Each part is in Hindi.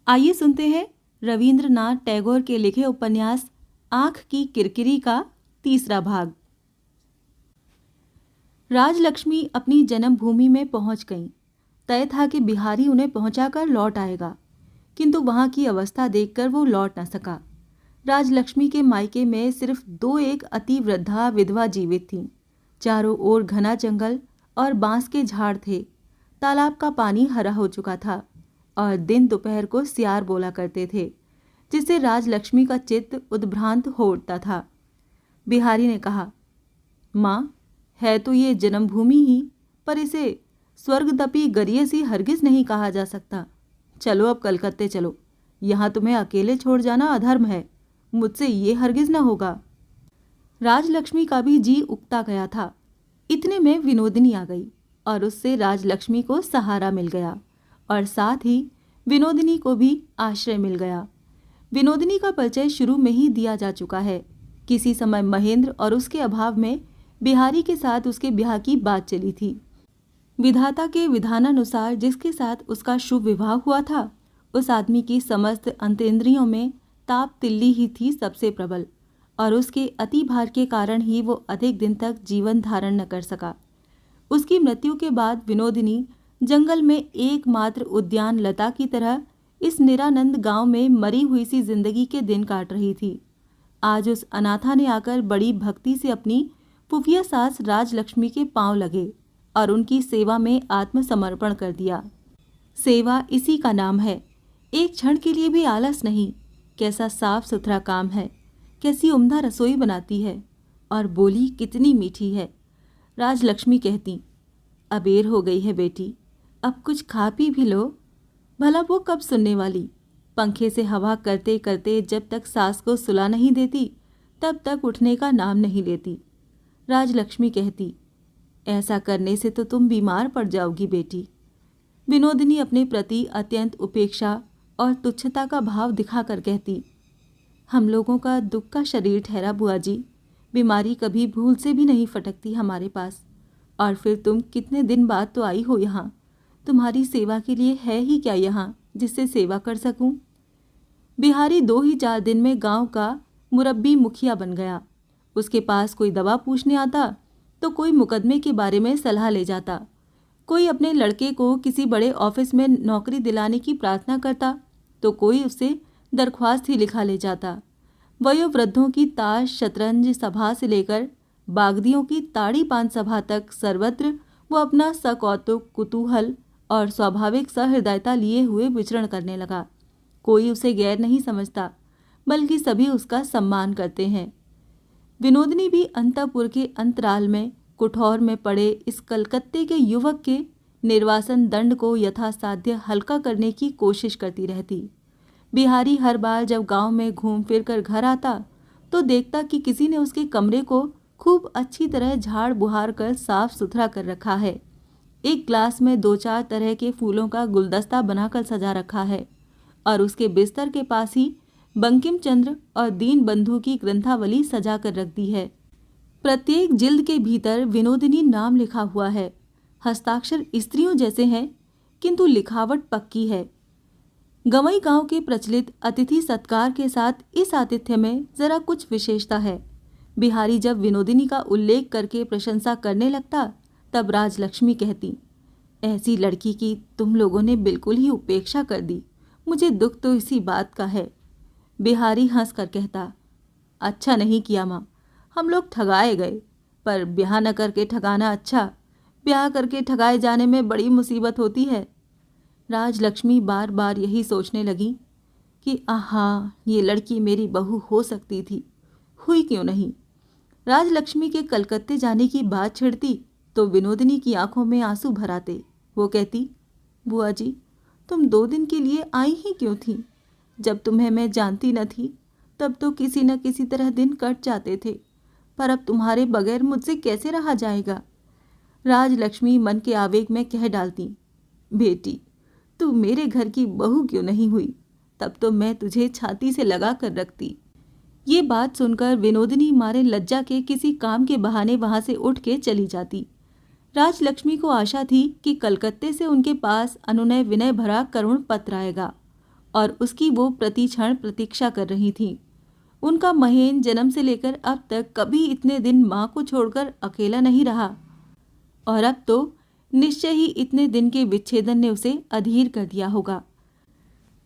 आइए सुनते हैं रवींद्रनाथ टैगोर के लिखे उपन्यास आंख की किरकिरी का तीसरा भाग। राजलक्ष्मी अपनी जन्मभूमि में पहुंच गईं। तय था कि बिहारी उन्हें पहुंचाकर लौट आएगा, किंतु वहां की अवस्था देखकर वो लौट न सका। राजलक्ष्मी के मायके में सिर्फ दो एक अति वृद्धा विधवा जीवित थीं। चारों ओर घना जंगल और बांस के झाड़ थे। तालाब का पानी हरा हो चुका था और दिन दोपहर को सियार बोला करते थे, जिससे राजलक्ष्मी का चित्त उद्भ्रांत हो उठता था। बिहारी ने कहा, माँ, है तो ये जन्मभूमि ही, पर इसे स्वर्गदपी गरियसी हरगिज नहीं कहा जा सकता। चलो अब कलकत्ते चलो, यहाँ तुम्हें अकेले छोड़ जाना अधर्म है। मुझसे ये हरगिज न होगा। राजलक्ष्मी का भी जी उकता गया था। इतने में विनोदिनी आ गई और उससे राजलक्ष्मी को सहारा मिल गया और साथ ही विनोदिनी को भी आश्रय मिल गया। विनोदिनी का परिचय शुरू में ही दिया जा चुका है। किसी समय महेंद्र और उसके अभाव में बिहारी के साथ उसके ब्याह की बात चली थी। विधाता के विधानानुसार जिसके साथ उसका शुभ विवाह हुआ था, उस आदमी की समस्त अंतेंद्रियों में ताप तिल्ली ही थी सबसे प्रबल, और उसके अति भार के कारण ही वो अधिक दिन तक जीवन धारण न कर सका। उसकी मृत्यु के बाद विनोदिनी जंगल में एकमात्र उद्यान लता की तरह इस निरानंद गांव में मरी हुई सी जिंदगी के दिन काट रही थी। आज उस अनाथा ने आकर बड़ी भक्ति से अपनी फुफिया सास राजलक्ष्मी के पांव लगे और उनकी सेवा में आत्मसमर्पण कर दिया। सेवा इसी का नाम है। एक क्षण के लिए भी आलस नहीं। कैसा साफ सुथरा काम है, कैसी उम्दा रसोई बनाती है, और बोली कितनी मीठी है। राजलक्ष्मी कहती, अबेर हो गई है बेटी, अब कुछ खा पी भी लो। भला वो कब सुनने वाली। पंखे से हवा करते करते जब तक सास को सुला नहीं देती, तब तक उठने का नाम नहीं लेती। राजलक्ष्मी कहती, ऐसा करने से तो तुम बीमार पड़ जाओगी बेटी। विनोदिनी अपने प्रति अत्यंत उपेक्षा और तुच्छता का भाव दिखाकर कहती, हम लोगों का दुख का शरीर ठहरा बुआ जी, बीमारी कभी भूल से भी नहीं फटकती हमारे पास। और फिर तुम कितने दिन बाद तो आई हो यहाँ। तुम्हारी सेवा के लिए है ही क्या यहाँ जिससे सेवा कर सकूं। बिहारी 2 ही 4 दिन में गांव का मुरब्बी मुखिया बन गया। उसके पास कोई दवा पूछने आता तो कोई मुकदमे के बारे में सलाह ले जाता, कोई अपने लड़के को किसी बड़े ऑफिस में नौकरी दिलाने की प्रार्थना करता, तो कोई उससे दरख्वास्त ही लिखा ले जाता। वयोवृद्धों की ताश शतरंज सभा से लेकर बागदियों की ताड़ी पान सभा तक सर्वत्र वो अपना सकौतुक कुतूहल और स्वाभाविक सहृदयता लिए हुए विचरण करने लगा। कोई उसे गैर नहीं समझता, बल्कि सभी उसका सम्मान करते हैं। विनोदिनी भी अंतःपुर के अंतराल में कुठौर में पड़े इस कलकत्ते के युवक के निर्वासन दंड को यथासाध्य हल्का करने की कोशिश करती रहती। बिहारी हर बार जब गांव में घूम फिर कर घर आता तो देखता कि किसी ने उसके कमरे को खूब अच्छी तरह झाड़ बुहार कर साफ सुथरा कर रखा है। एक ग्लास में 2-4 तरह के फूलों का गुलदस्ता बनाकर सजा रखा है और उसके बिस्तर के पास ही बंकिम चंद्र और दीन बंधु की ग्रंथावली सजा कर रख दी है। प्रत्येक जिल्द के भीतर विनोदिनी नाम लिखा हुआ है। हस्ताक्षर स्त्रियों जैसे हैं, किंतु लिखावट पक्की है। गवई गांव के प्रचलित अतिथि सत्कार के साथ इस आतिथ्य में जरा कुछ विशेषता है। बिहारी जब विनोदिनी का उल्लेख करके प्रशंसा करने लगता, तब राजलक्ष्मी कहती, ऐसी लड़की की तुम लोगों ने बिल्कुल ही उपेक्षा कर दी। मुझे दुख तो इसी बात का है। बिहारी हंस कर कहता, अच्छा नहीं किया माँ, हम लोग ठगाए गए, पर ब्याह न करके ठगाना अच्छा। ब्याह करके ठगाए जाने में बड़ी मुसीबत होती है। राजलक्ष्मी बार बार यही सोचने लगी कि आहा, ये लड़की मेरी बहू हो सकती थी, हुई क्यों नहीं। राजलक्ष्मी के कलकत्ते जाने की बात छिड़ती तो विनोदिनी की आंखों में आंसू भर आते। वो कहती, बुआ जी, तुम 2 दिन के लिए आई ही क्यों थी। जब तुम्हें मैं जानती न थी तब तो किसी न किसी तरह दिन कट जाते थे, पर अब तुम्हारे बगैर मुझसे कैसे रहा जाएगा। राजलक्ष्मी मन के आवेग में कह डालती, बेटी, तू मेरे घर की बहू क्यों नहीं हुई, तब तो मैं तुझे छाती से लगा कर रखती। ये बात सुनकर विनोदिनी मारे लज्जा के किसी काम के बहाने वहां से उठ के चली जाती। राजलक्ष्मी को आशा थी कि कलकत्ते से उनके पास अनुनय विनय भरा करुण पत्र आएगा और उसकी वो प्रति क्षण प्रतीक्षा कर रही थी। उनका महेंद्र जन्म से लेकर अब तक कभी इतने दिन माँ को छोड़कर अकेला नहीं रहा, और अब तो निश्चय ही इतने दिन के विच्छेदन ने उसे अधीर कर दिया होगा।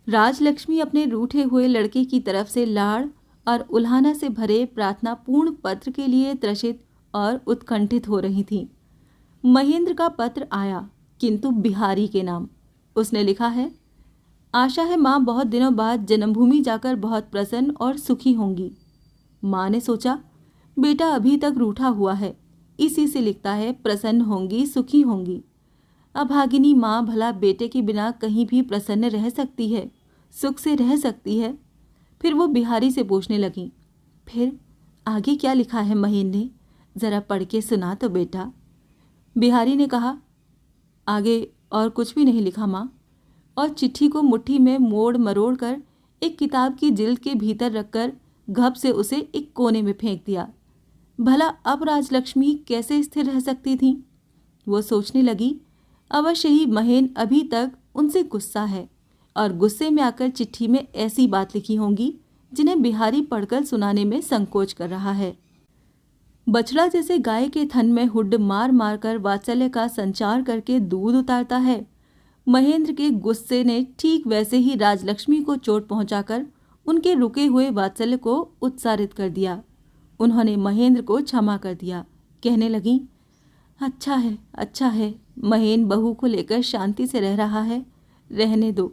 राजलक्ष्मी अपने रूठे हुए लड़के की तरफ से लाड़ और उल्हाना से भरे प्रार्थनापूर्ण पत्र के लिए त्रसित और उत्कंठित हो रही थी। महेंद्र का पत्र आया, किंतु बिहारी के नाम। उसने लिखा है, आशा है माँ बहुत दिनों बाद जन्मभूमि जाकर बहुत प्रसन्न और सुखी होंगी। माँ ने सोचा, बेटा अभी तक रूठा हुआ है, इसी से लिखता है प्रसन्न होंगी, सुखी होंगी। अभागिनी माँ भला बेटे के बिना कहीं भी प्रसन्न रह सकती है, सुख से रह सकती है? फिर वो बिहारी से पूछने लगी, फिर आगे क्या लिखा है महेंद्र ने? जरा पढ़ के सुना तो बेटा। बिहारी ने कहा, आगे और कुछ भी नहीं लिखा माँ, और चिट्ठी को मुट्ठी में मोड़ मरोड़ कर एक किताब की जिल्द के भीतर रखकर घप से उसे एक कोने में फेंक दिया। भला अब राजलक्ष्मी कैसे स्थिर रह सकती थी? वो सोचने लगी, अवश्य ही महेंद्र अभी तक उनसे गुस्सा है और गुस्से में आकर चिट्ठी में ऐसी बात लिखी होंगी जिन्हें बिहारी पढ़कर सुनाने में संकोच कर रहा है। बछड़ा जैसे गाय के थन में हुड्ड मार मार कर वात्सल्य का संचार करके दूध उतारता है, महेंद्र के गुस्से ने ठीक वैसे ही राजलक्ष्मी को चोट पहुंचाकर उनके रुके हुए वात्सल्य को उत्सारित कर दिया। उन्होंने महेंद्र को क्षमा कर दिया। कहने लगी, अच्छा है, महेंद्र बहू को लेकर शांति से रह रहा है, रहने दो,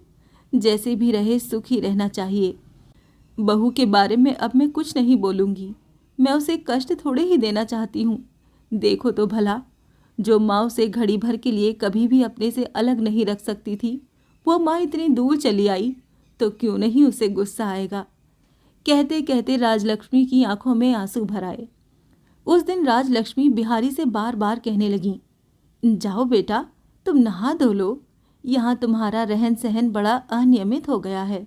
जैसे भी रहे सुखी रहना चाहिए। बहू के बारे में अब मैं कुछ नहीं बोलूँगी, मैं उसे कष्ट थोड़े ही देना चाहती हूँ। देखो तो भला, जो माँ उसे घड़ी भर के लिए कभी भी अपने से अलग नहीं रख सकती थी, वो माँ इतनी दूर चली आई तो क्यों नहीं उसे गुस्सा आएगा। कहते कहते राजलक्ष्मी की आंखों में आंसू भर आए। उस दिन राजलक्ष्मी बिहारी से बार बार कहने लगी, जाओ बेटा, तुम नहा धो लो, यहाँ तुम्हारा रहन सहन बड़ा अनियमित हो गया है।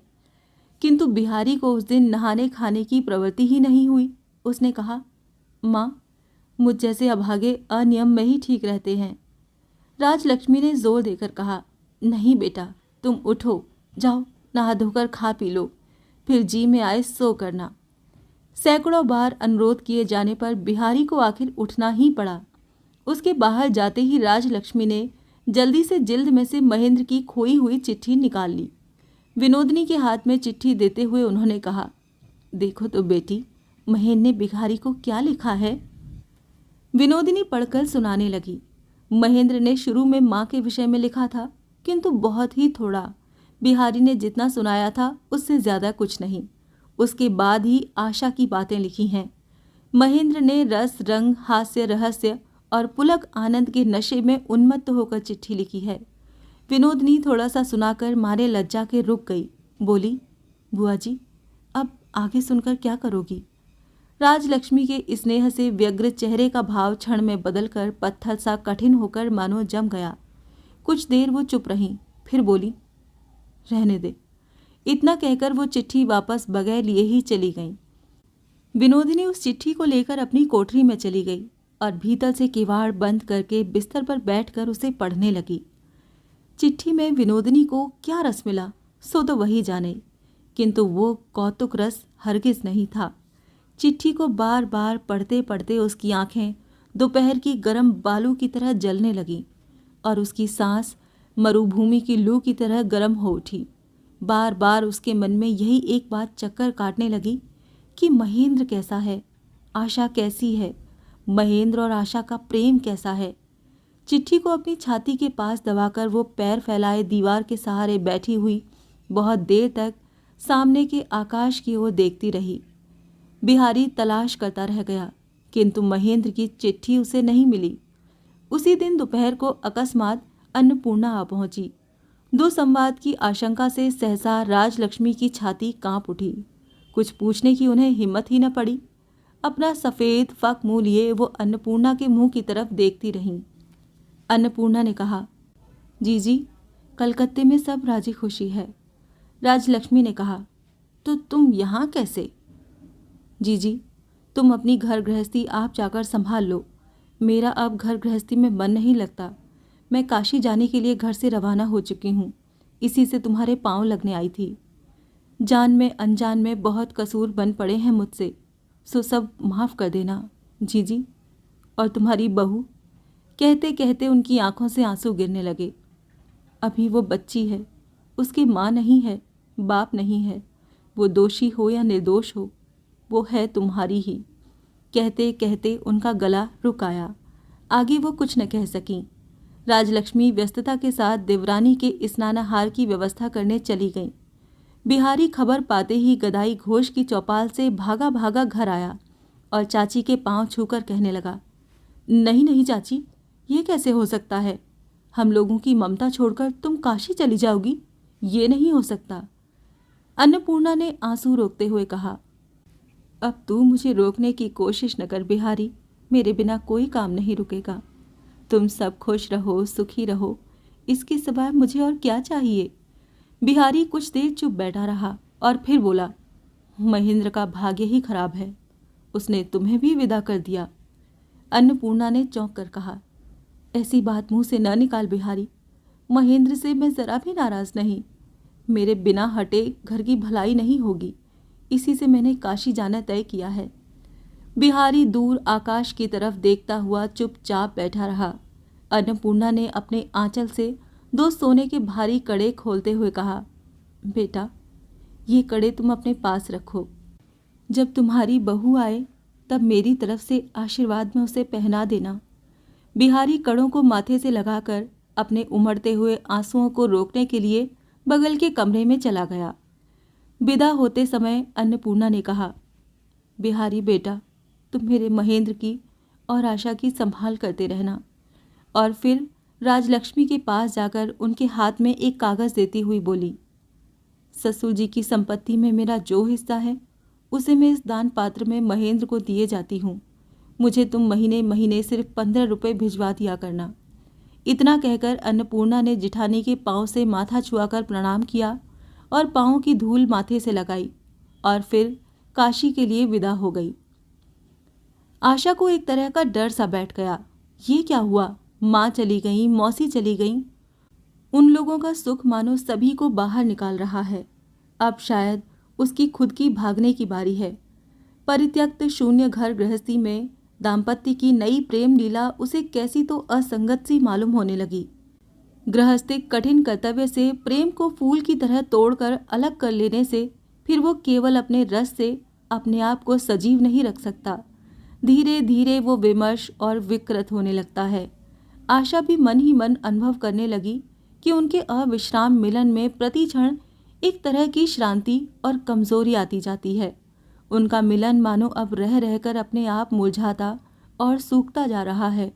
किंतु बिहारी को उस दिन नहाने खाने की प्रवृत्ति ही नहीं हुई। उसने कहा, माँ, मुझ जैसे अभागे अनियम में ही ठीक रहते हैं। राजलक्ष्मी ने जोर देकर कहा, नहीं बेटा, तुम उठो, जाओ नहा धोकर खा पी लो, फिर जी में आए सो करना। सैकड़ों बार अनुरोध किए जाने पर बिहारी को आखिर उठना ही पड़ा। उसके बाहर जाते ही राजलक्ष्मी ने जल्दी से जिल्द में से महेंद्र की खोई हुई चिट्ठी निकाल ली। विनोदिनी के हाथ में चिट्ठी देते हुए उन्होंने कहा, देखो तो बेटी, महेंद्र ने बिहारी को क्या लिखा है। विनोदिनी पढ़कर सुनाने लगी। महेंद्र ने शुरू में माँ के विषय में लिखा था, किंतु बहुत ही थोड़ा। बिहारी ने जितना सुनाया था उससे ज्यादा कुछ नहीं। उसके बाद ही आशा की बातें लिखी हैं। महेंद्र ने रस, रंग, हास्य, रहस्य और पुलक आनंद के नशे में उन्मत्त होकर चिट्ठी लिखी है। विनोदिनी थोड़ा सा सुनाकर मारे लज्जा के रुक गई। बोली, बुआ जी, अब आगे सुनकर क्या करोगी? राजलक्ष्मी के स्नेह से व्यग्र चेहरे का भाव क्षण में बदलकर पत्थर सा कठिन होकर मानो जम गया। कुछ देर वो चुप रहीं, फिर बोली, रहने दे। इतना कहकर वो चिट्ठी वापस बगैर लिए ही चली गई। विनोदिनी उस चिट्ठी को लेकर अपनी कोठरी में चली गई और भीतर से किवाड़ बंद करके बिस्तर पर बैठकर उसे पढ़ने लगी। चिट्ठी में विनोदिनी को क्या रस मिला सो तो वही जाने, किंतु वो कौतुक रस हरगिज नहीं था। चिट्ठी को बार बार पढ़ते पढ़ते उसकी आंखें दोपहर की गर्म बालू की तरह जलने लगीं और उसकी सांस मरुभूमि की लू की तरह गर्म हो उठी। बार बार उसके मन में यही एक बात चक्कर काटने लगी कि महेंद्र कैसा है, आशा कैसी है, महेंद्र और आशा का प्रेम कैसा है। चिट्ठी को अपनी छाती के पास दबाकर वो पैर फैलाए दीवार के सहारे बैठी हुई बहुत देर तक सामने के आकाश की ओर देखती रही। बिहारी तलाश करता रह गया, किंतु महेंद्र की चिट्ठी उसे नहीं मिली। उसी दिन दोपहर को अकस्मात अन्नपूर्णा आ पहुंची। दो संवाद की आशंका से सहसा राजलक्ष्मी की छाती कांप उठी। कुछ पूछने की उन्हें हिम्मत ही न पड़ी। अपना सफ़ेद फक मुंह लिए वो अन्नपूर्णा के मुंह की तरफ देखती रहीं। अन्नपूर्णा ने कहा, जीजी, कलकत्ते में सब राजी खुशी है। राजलक्ष्मी ने कहा, तो तुम यहाँ कैसे? जीजी, तुम अपनी घर गृहस्थी आप जाकर संभाल लो, मेरा अब घर गृहस्थी में मन नहीं लगता। मैं काशी जाने के लिए घर से रवाना हो चुकी हूँ, इसी से तुम्हारे पाँव लगने आई थी। जान में अनजान में बहुत कसूर बन पड़े हैं मुझसे, सो सब माफ़ कर देना जीजी। और तुम्हारी बहू, कहते कहते उनकी आंखों से आंसू गिरने लगे। अभी वो बच्ची है, उसकी माँ नहीं है, बाप नहीं है। वो दोषी हो या निर्दोष हो, वो है तुम्हारी ही। कहते कहते उनका गला रुक आया। आगे वो कुछ न कह सकीं। राजलक्ष्मी व्यस्तता के साथ देवरानी के स्नानाहार की व्यवस्था करने चली गईं। बिहारी खबर पाते ही गदाई घोष की चौपाल से भागा भागा घर आया और चाची के पांव छूकर कहने लगा, नहीं नहीं चाची, ये कैसे हो सकता है? हम लोगों की ममता छोड़कर तुम काशी चली जाओगी? ये नहीं हो सकता। अन्नपूर्णा ने आंसू रोकते हुए कहा, अब तू मुझे रोकने की कोशिश न कर बिहारी, मेरे बिना कोई काम नहीं रुकेगा। तुम सब खुश रहो, सुखी रहो, इसके सिवाय मुझे और क्या चाहिए? बिहारी कुछ देर चुप बैठा रहा और फिर बोला, महेंद्र का भाग्य ही खराब है, उसने तुम्हें भी विदा कर दिया। अन्नपूर्णा ने चौंक कर कहा, ऐसी बात मुंह से न निकाल बिहारी, महेंद्र से मैं जरा भी नाराज नहीं। मेरे बिना हटे घर की भलाई नहीं होगी, इसी से मैंने काशी जाना तय किया है। बिहारी दूर आकाश की तरफ देखता हुआ चुपचाप बैठा रहा। अन्नपूर्णा ने अपने आंचल से 2 सोने के भारी कड़े खोलते हुए कहा, बेटा, ये कड़े तुम अपने पास रखो। जब तुम्हारी बहू आए तब मेरी तरफ से आशीर्वाद में उसे पहना देना। बिहारी कड़ों को माथे से लगाकर अपने उमड़ते हुए आंसुओं को रोकने के लिए बगल के कमरे में चला गया। विदा होते समय अन्नपूर्णा ने कहा, बिहारी बेटा, तुम मेरे महेंद्र की और आशा की संभाल करते रहना। और फिर राजलक्ष्मी के पास जाकर उनके हाथ में एक कागज़ देती हुई बोली, ससुर जी की संपत्ति में मेरा जो हिस्सा है उसे मैं इस दान पात्र में महेंद्र को दिए जाती हूँ। मुझे तुम महीने महीने सिर्फ 15 रुपये भिजवा दिया करना। इतना कहकर अन्नपूर्णा ने जिठानी के पाँव से माथा छुआकर प्रणाम किया और पाँव की धूल माथे से लगाई और फिर काशी के लिए विदा हो गई। आशा को एक तरह का डर सा बैठ गया। ये क्या हुआ? माँ चली गई, मौसी चली गई। उन लोगों का सुख मानो सभी को बाहर निकाल रहा है। अब शायद उसकी खुद की भागने की बारी है। परित्यक्त शून्य घर गृहस्थी में दाम्पत्य की नई प्रेम लीला उसे कैसी तो असंगत सी मालूम होने लगी। गृहस्थिक कठिन कर्तव्य से प्रेम को फूल की तरह तोड़कर अलग कर लेने से फिर वो केवल अपने रस से अपने आप को सजीव नहीं रख सकता। धीरे धीरे वो विमर्श और विकृत होने लगता है। आशा भी मन ही मन अनुभव करने लगी कि उनके अविश्राम मिलन में प्रति क्षण एक तरह की श्रांति और कमजोरी आती जाती है। उनका मिलन मानो अब रह रहकर अपने आप मुरझाता और सूखता जा रहा है।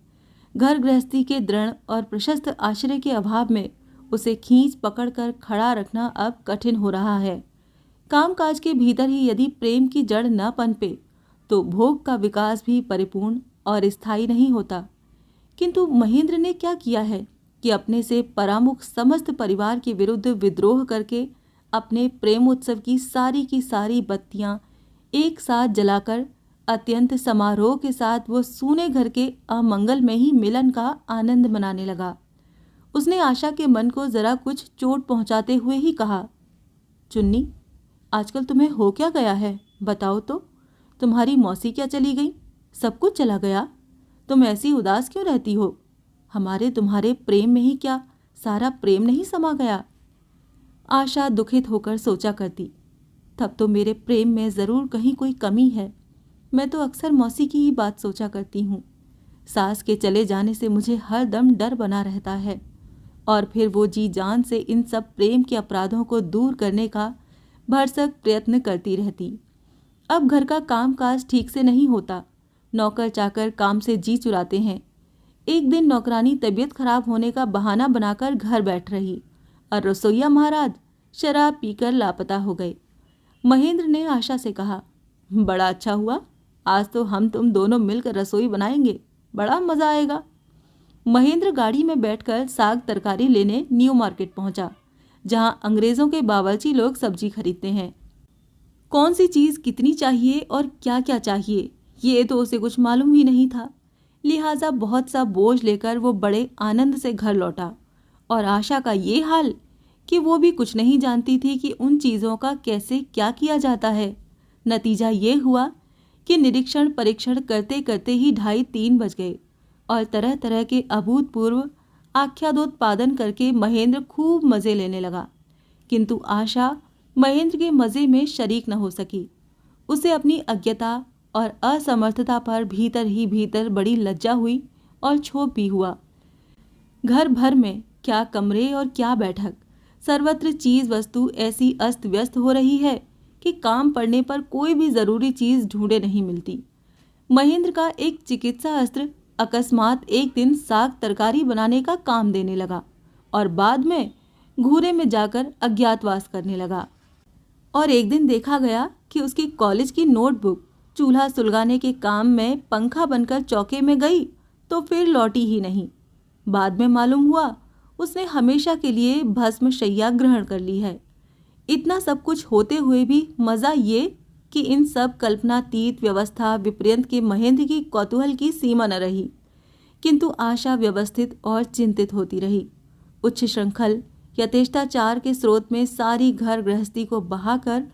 घर गृहस्थी के दृढ़ और प्रशस्त आश्रय के अभाव में उसे खींच पकड़कर खड़ा रखना अब कठिन हो रहा है। कामकाज के भीतर ही यदि प्रेम की जड़ न पनपे तो भोग का विकास भी परिपूर्ण और स्थायी नहीं होता। किंतु महेंद्र ने क्या किया है कि अपने से परामुख समस्त परिवार के विरुद्ध विद्रोह करके अपने प्रेम उत्सव की सारी बत्तियां एक साथ जलाकर अत्यंत समारोह के साथ वो सूने घर के अमंगल में ही मिलन का आनंद मनाने लगा। उसने आशा के मन को जरा कुछ चोट पहुंचाते हुए ही कहा, चुन्नी, आजकल तुम्हें हो क्या गया है? बताओ तो। तुम्हारी मौसी क्या चली गई? सब कुछ चला गया? तुम ऐसी उदास क्यों रहती हो? हमारे तुम्हारे प्रेम में ही क्या सारा प्रेम नहीं समा गया? आशा दुखित होकर सोचा करती, तब तो मेरे प्रेम में ज़रूर कहीं कोई कमी है। मैं तो अक्सर मौसी की ही बात सोचा करती हूँ। सास के चले जाने से मुझे हर दम डर बना रहता है और फिर वो जी जान से इन सब प्रेम के अपराधों को दूर करने का भरसक प्रयत्न करती रहती। अब घर का कामकाज ठीक से नहीं होता। नौकर चाकर काम से जी चुराते हैं। एक दिन नौकरानी तबीयत खराब होने का बहाना बनाकर घर बैठ रही और रसोइया महाराज शराब पीकर लापता हो गए। महेंद्र ने आशा से कहा, बड़ा अच्छा हुआ, आज तो हम तुम दोनों मिलकर रसोई बनाएंगे, बड़ा मजा आएगा। महेंद्र गाड़ी में बैठकर साग तरकारी लेने न्यू मार्केट पहुंचा, जहां अंग्रेजों के बावर्ची लोग सब्जी खरीदते हैं। कौन सी चीज़ कितनी चाहिए और क्या क्या चाहिए ये तो उसे कुछ मालूम ही नहीं था। लिहाजा बहुत सा बोझ लेकर वो बड़े आनंद से घर लौटा और आशा का ये हाल कि वो भी कुछ नहीं जानती थी कि उन चीज़ों का कैसे क्या किया जाता है। नतीजा ये हुआ कि निरीक्षण परीक्षण करते करते ही 2:30-3 बज गए और तरह तरह के अभूतपूर्व आख्यादोत्पादन करके महेंद्र खूब मज़े लेने लगा। किंतु आशा महेंद्र के मज़े में शरीक न हो सकी। उसे अपनी अज्ञता और असमर्थता पर भीतर ही भीतर बड़ी लज्जा हुई और क्षोभ भी हुआ। घर भर में क्या कमरे और क्या बैठक, सर्वत्र चीज वस्तु ऐसी अस्त व्यस्त हो रही है कि काम पड़ने पर कोई भी जरूरी चीज ढूंढे नहीं मिलती। महेंद्र का एक चिकित्सा अस्त्र अकस्मात एक दिन साग तरकारी बनाने का काम देने लगा और बाद में घूरे में जाकर अज्ञातवास करने लगा। और एक दिन देखा गया कि उसकी कॉलेज की नोटबुक चूल्हा सुलगाने के काम में पंखा बनकर चौके में गई तो फिर लौटी ही नहीं। बाद में मालूम हुआ उसने हमेशा के लिए भस्म शैया ग्रहण कर ली है। इतना सब कुछ होते हुए भी मज़ा ये कि इन सब कल्पनातीत व्यवस्था विपर्यंत के महेंद्र की कौतूहल की सीमा न रही। किंतु आशा व्यवस्थित और चिंतित होती रही। उच्च श्रृंखल यथेष्टाचार के स्रोत में सारी घर गृहस्थी को बहाकर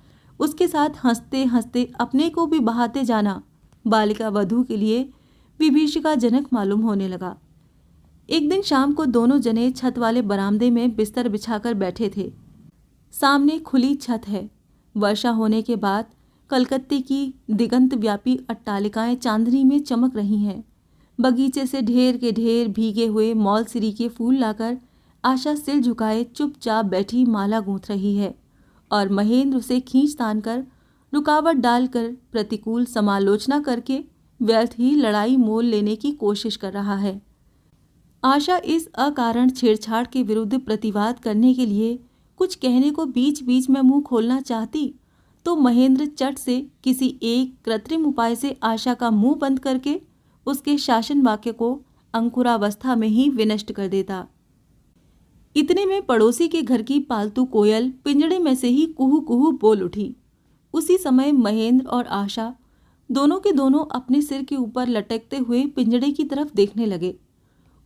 उसके साथ हंसते हंसते अपने को भी बहाते जाना बालिका वधू के लिए विभीषिकाजनक मालूम होने लगा। एक दिन शाम को दोनों जने छत वाले बरामदे में बिस्तर बिछाकर बैठे थे। सामने खुली छत है। वर्षा होने के बाद कलकत्ते की दिगंत व्यापी अट्टालिकाएं चांदनी में चमक रही हैं। बगीचे से ढेर के ढेर भीगे हुए मौलसिरी के फूल लाकर आशा सिर झुकाए चुपचाप बैठी माला गूंथ रही है और महेंद्र उसे खींच तान कर रुकावट डालकर प्रतिकूल समालोचना करके व्यर्थ ही लड़ाई मोल लेने की कोशिश कर रहा है। आशा इस अकारण छेड़छाड़ के विरुद्ध प्रतिवाद करने के लिए कुछ कहने को बीच बीच में मुंह खोलना चाहती तो महेंद्र चट से किसी एक कृत्रिम उपाय से आशा का मुंह बंद करके उसके शासन वाक्य को अंकुरावस्था में ही विनष्ट कर देता। इतने में पड़ोसी के घर की पालतू कोयल पिंजड़े में से ही कुहू कुहू बोल उठी। उसी समय महेंद्र और आशा दोनों के दोनों अपने सिर के ऊपर लटकते हुए पिंजड़े की तरफ देखने लगे।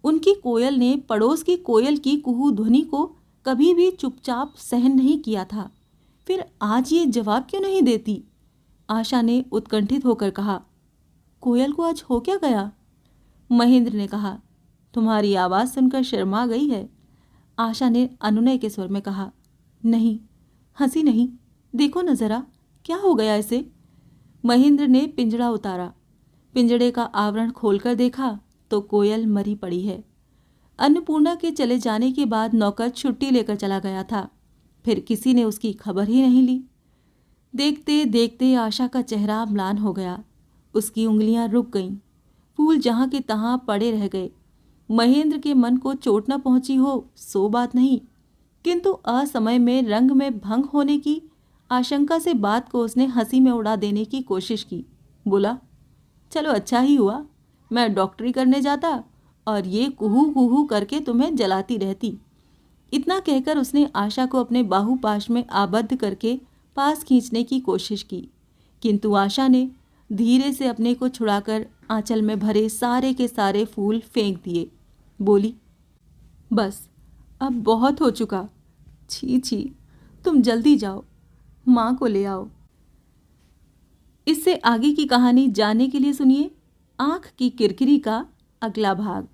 उनकी कोयल ने पड़ोस की कोयल की कुहू ध्वनि को कभी भी चुपचाप सहन नहीं किया था, फिर आज ये जवाब क्यों नहीं देती? आशा ने उत्कंठित होकर कहा, कोयल को आज हो क्या गया? महेंद्र ने कहा, तुम्हारी आवाज़ सुनकर शर्मा गई है। आशा ने अनुनय के स्वर में कहा, नहीं, हंसी नहीं, देखो न जरा, क्या हो गया इसे? महेंद्र ने पिंजड़ा उतारा। पिंजड़े का आवरण खोलकर देखा तो कोयल मरी पड़ी है। अन्नपूर्णा के चले जाने के बाद नौकर छुट्टी लेकर चला गया था, फिर किसी ने उसकी खबर ही नहीं ली। देखते देखते आशा का चेहरा म्लान हो गया। उसकी उंगलियां रुक गईं। फूल जहां के तहां पड़े रह गए। महेंद्र के मन को चोट न पहुंची हो सो बात नहीं, किंतु असमय में रंग में भंग होने की आशंका से बात को उसने हंसी में उड़ा देने की कोशिश की। बोला, चलो अच्छा ही हुआ, मैं डॉक्टरी करने जाता और ये कुहू कुहू करके तुम्हें जलाती रहती। इतना कहकर उसने आशा को अपने बाहुपाश में आबद्ध करके पास खींचने की कोशिश की, किंतु आशा ने धीरे से अपने को छुड़ाकर आंचल में भरे सारे के सारे फूल फेंक दिए। बोली, बस अब बहुत हो चुका, छी छी, तुम जल्दी जाओ, माँ को ले आओ। इससे आगे की कहानी जानने के लिए सुनिए आँख की किरकिरी का अगला भाग।